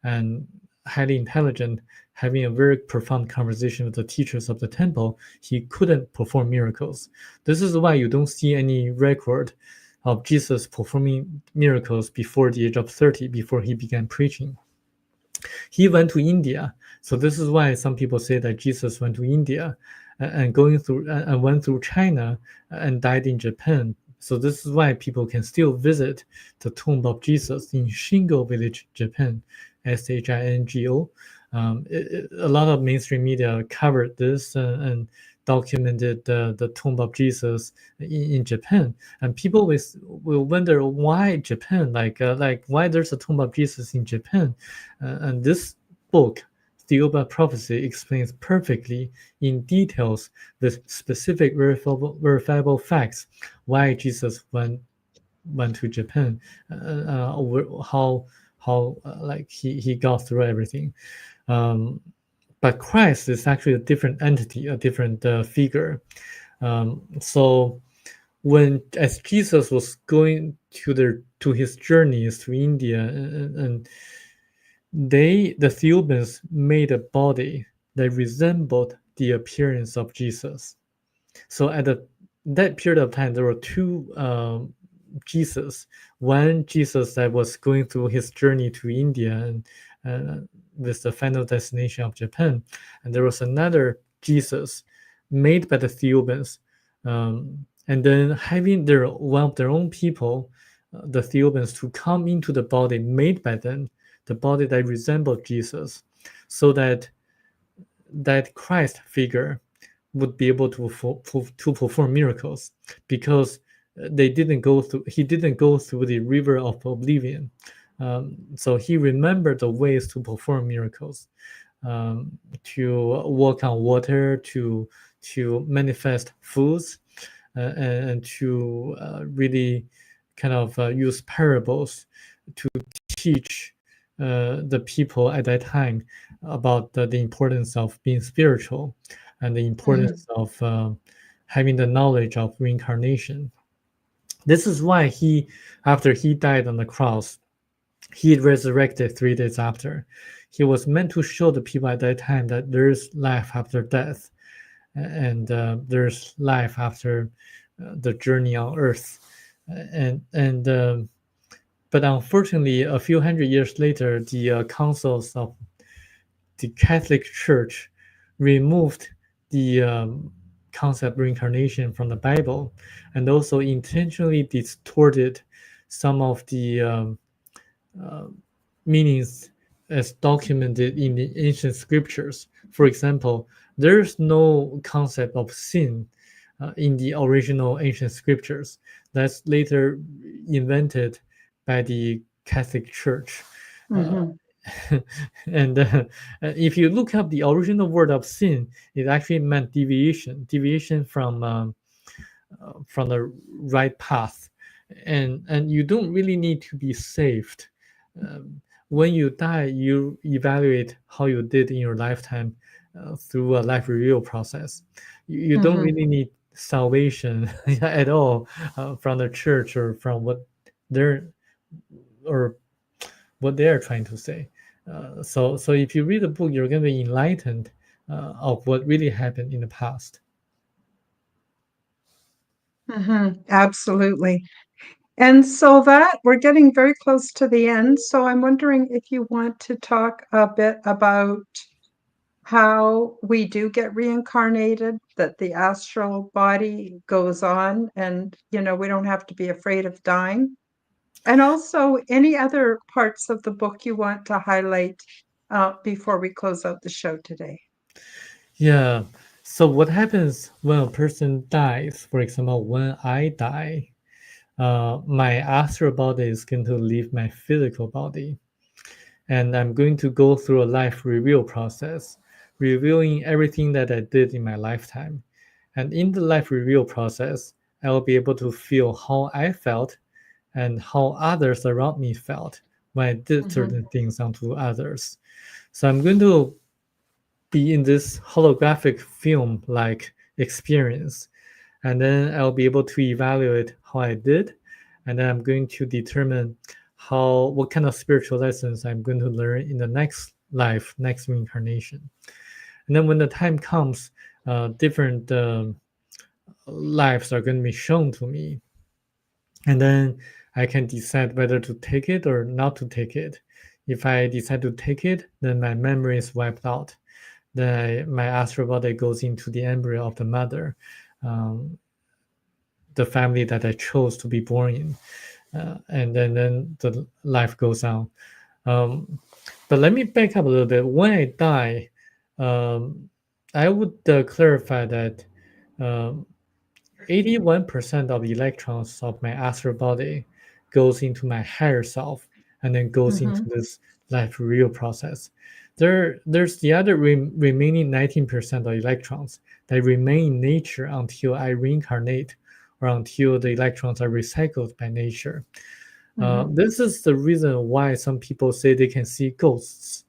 and highly intelligent, having a very profound conversation with the teachers of the temple, he couldn't perform miracles. This is why you don't see any record of Jesus performing miracles before the age of 30, before he began preaching. He went to India. So this is why some people say that Jesus went to India and going through and went through China and died in Japan. So this is why people can still visit the tomb of Jesus in Shingo Village, Japan, Shingo. A lot of mainstream media covered this and documented the tomb of Jesus in Japan, and people will wonder why Japan, like why there's a tomb of Jesus in Japan, and this book, Thiaoouba Prophecy, explains perfectly in details with specific verifiable facts why Jesus went to Japan, how like he got through everything. Um, but Christ is actually a different entity, a different figure. So when as Jesus was going to his journeys to India, and the Thebans made a body that resembled the appearance of Jesus. So at that period of time, there were two Jesus. One Jesus that was going through his journey to India and uh, with the final destination of Japan, and there was another Jesus made by the Thebans, and then having one of their own people, the Thebans, to come into the body made by them, the body that resembled Jesus, so that Christ figure would be able to perform miracles, because he didn't go through the river of oblivion. So he remembered the ways to perform miracles, to walk on water, to manifest foods, and to really kind of use parables to teach the people at that time about the importance of being spiritual and the Mhm. importance of having the knowledge of reincarnation. This is why after he died on the cross, he resurrected 3 days after. He was meant to show the people at that time that there is life after death, and there's life after the journey on earth. And but unfortunately, a few hundred years later, the councils of the Catholic Church removed the concept of reincarnation from the Bible, and also intentionally distorted some of the uh, meanings as documented in the ancient scriptures. For example, there's no concept of sin in the original ancient scriptures. That's later invented by the Catholic Church. Uh, Mhm. and if you look up the original word of sin, it actually meant deviation from the right path, and you don't really need to be saved. When you die, you evaluate how you did in your lifetime through a life review process. You don't Mhm. really need salvation at all from the church or from they're or what they are trying to say. So if you read the book, you're going to be enlightened of what really happened in the past. Mhm. Absolutely. And so that we're getting very close to the end. So I'm wondering if you want to talk a bit about how we do get reincarnated, that the astral body goes on, and we don't have to be afraid of dying. And also any other parts of the book you want to highlight before we close out the show today. Yeah. So what happens when a person dies? For example, when I die, my astral body is going to leave my physical body, and I'm going to go through a life review process, reviewing everything that I did in my lifetime. And in the life review process, I will be able to feel how I felt and how others around me felt when I did Mhm. certain things onto others. So I'm going to be in this holographic film like experience, and then I'll be able to evaluate how I did, and then I'm going to determine what kind of spiritual lessons I'm going to learn in the next life, next reincarnation. And then when the time comes, different lives are going to be shown to me, and then I can decide whether to take it or not to take it. If I decide to take it, then my memory is wiped out. Then my astral body goes into the embryo of the mother, um, the family that I chose to be born in, and then the life goes on. Um, but let me back up a little bit. When I die, um, I would clarify that um, 81% of the electrons of my astral body goes into my higher self and then goes into Mm-hmm. this life real process. There's the other remaining 19% of electrons that remain in nature until I reincarnate or until the electrons are recycled by nature. Mm-hmm. This is the reason why some people say they can see ghosts.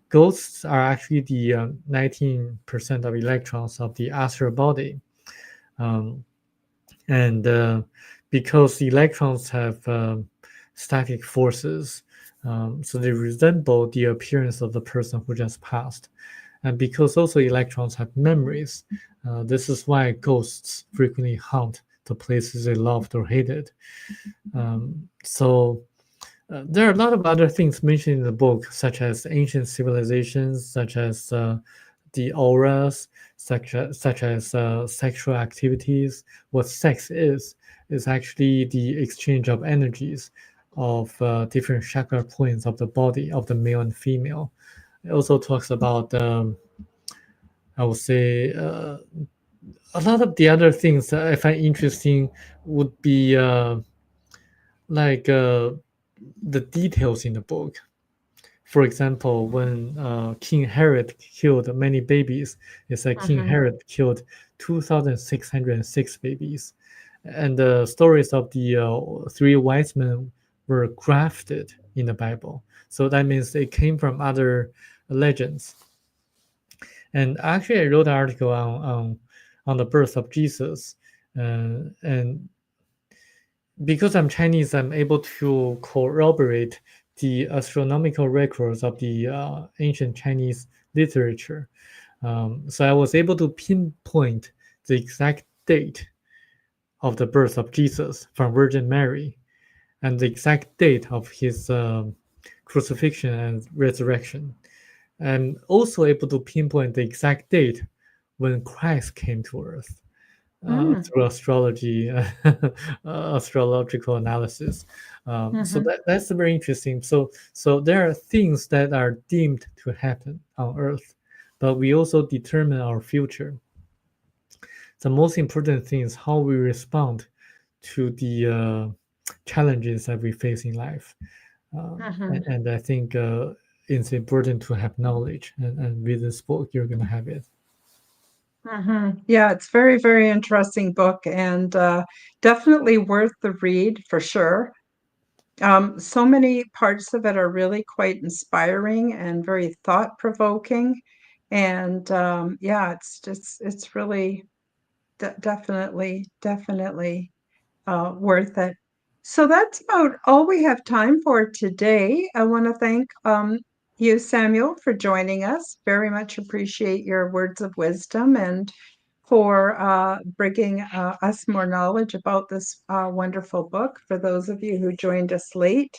Ghosts are actually the 19% of electrons of the astral body. Um, and because electrons have static forces, so they resemble the appearance of the person who just passed. And because also electrons have memories, this is why ghosts frequently haunt the places they loved or hated. So there are a lot of other things mentioned in the book, such as ancient civilizations, such as the auras, such as sexual activities. What sex is actually the exchange of energies of different chakra points of the body of the male and female. It also talks about, I would say, a lot of the other things that I find interesting would be like the details in the book. For example, when King Herod killed many babies, it's like King Mm-hmm. Herod killed 2,606 babies. And the stories of the three wise men were grafted in the Bible. So that means they came from other legends. And actually, I wrote an article on the birth of Jesus. And because I'm Chinese, I'm able to corroborate the astronomical records of the ancient Chinese literature. So I was able to pinpoint the exact date of the birth of Jesus from Virgin Mary and the exact date of his crucifixion and resurrection. I'm also able to pinpoint the exact date when Christ came to earth Mm-hmm. through astrology, astrological analysis. So Mm-hmm. that's very interesting. So there are things that are deemed to happen on Earth, but we also determine our future. The most important thing is how we respond to the challenges that we face in life. And I think it's important to have knowledge, and with this book, you're going to have it. Mm-hmm. Yeah, it's very, very interesting book and definitely worth the read for sure. So many parts of it are really quite inspiring and very thought-provoking. And yeah, it's really definitely worth it. So that's about all we have time for today. I want to thank you, Samuel, for joining us. Very much appreciate your words of wisdom and for bringing us more knowledge about this wonderful book. For those of you who joined us late,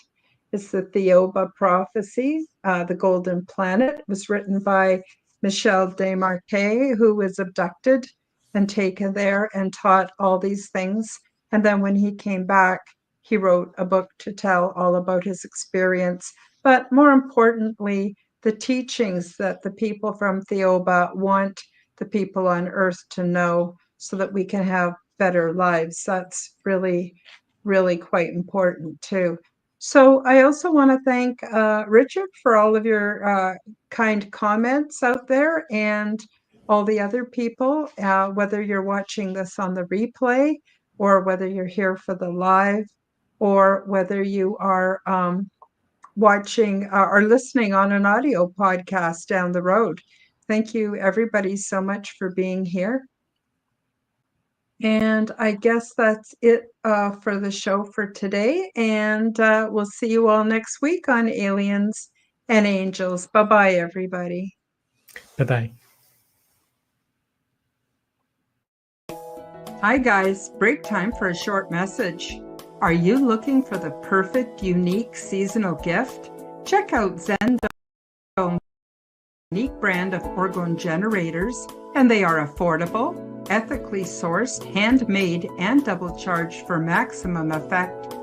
it's the Thiaoouba Prophecy, The Golden Planet. It was written by Michel Desmarquet, who was abducted and taken there and taught all these things. And then when he came back, he wrote a book to tell all about his experience. But more importantly, the teachings that the people from Thiaoouba want the people on earth to know so that we can have better lives. That's really, really quite important too. So I also want to thank Richard for all of your kind comments out there and all the other people, whether you're watching this on the replay or whether you're here for the live or whether you are watching or listening on an audio podcast down the road. Thank you, everybody, so much for being here. And I guess that's it for the show for today. And we'll see you all next week on Aliens and angels. Bye-bye, everybody. Bye-bye. Hi, guys. Break time for a short message. Are you looking for the perfect, unique seasonal gift? Check out Zendome's unique brand of orgone generators, and they are affordable, ethically sourced, handmade, and double charged for maximum effect.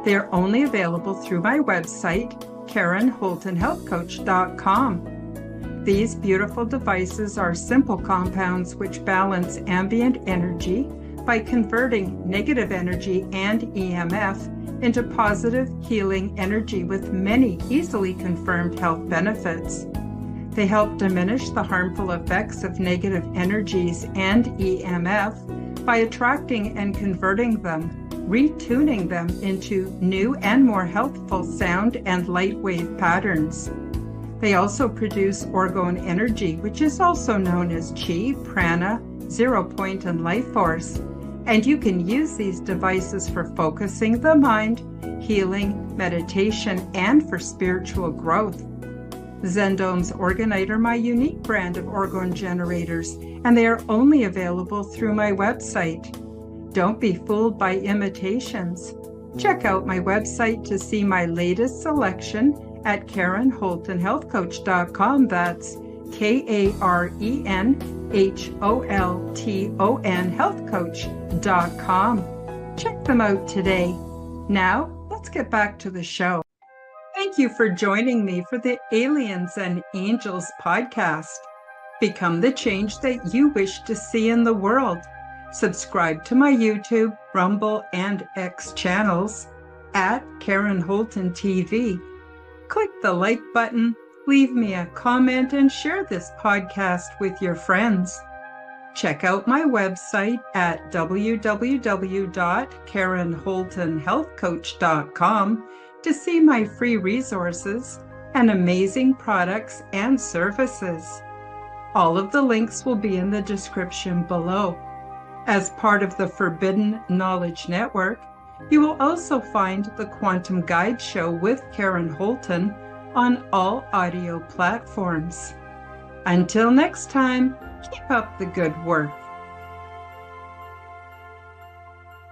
They are only available through my website, KarenHoltonHealthCoach.com. These beautiful devices are simple compounds which balance ambient energy by converting negative energy and EMF into positive healing energy with many easily confirmed health benefits. They help diminish the harmful effects of negative energies and EMF by attracting and converting them, retuning them into new and more healthful sound and light wave patterns. They also produce orgone energy, which is also known as chi, prana, zero point, and life force. And you can use these devices for focusing the mind, healing, meditation, and for spiritual growth. Zendome's Orgonite are my unique brand of orgone generators, and they are only available through my website. Don't be fooled by imitations. Check out my website to see my latest selection at KarenHoltonHealthCoach.com. That's KarenHolton Healthcoach.com. Check them out today. Now, let's get back to the show. Thank you for joining me for the Aliens and Angels podcast. Become the change that you wish to see in the world. Subscribe to my YouTube, Rumble, and X channels at Karen Holton TV. Click the like button, leave me a comment, and share this podcast with your friends. Check out my website at www.KarenHoltonHealthCoach.com to see my free resources and amazing products and services. All of the links will be in the description below. As part of the Forbidden Knowledge Network, you will also find the Quantum Guide Show with Karen Holton on all audio platforms. Until next time, keep up the good work.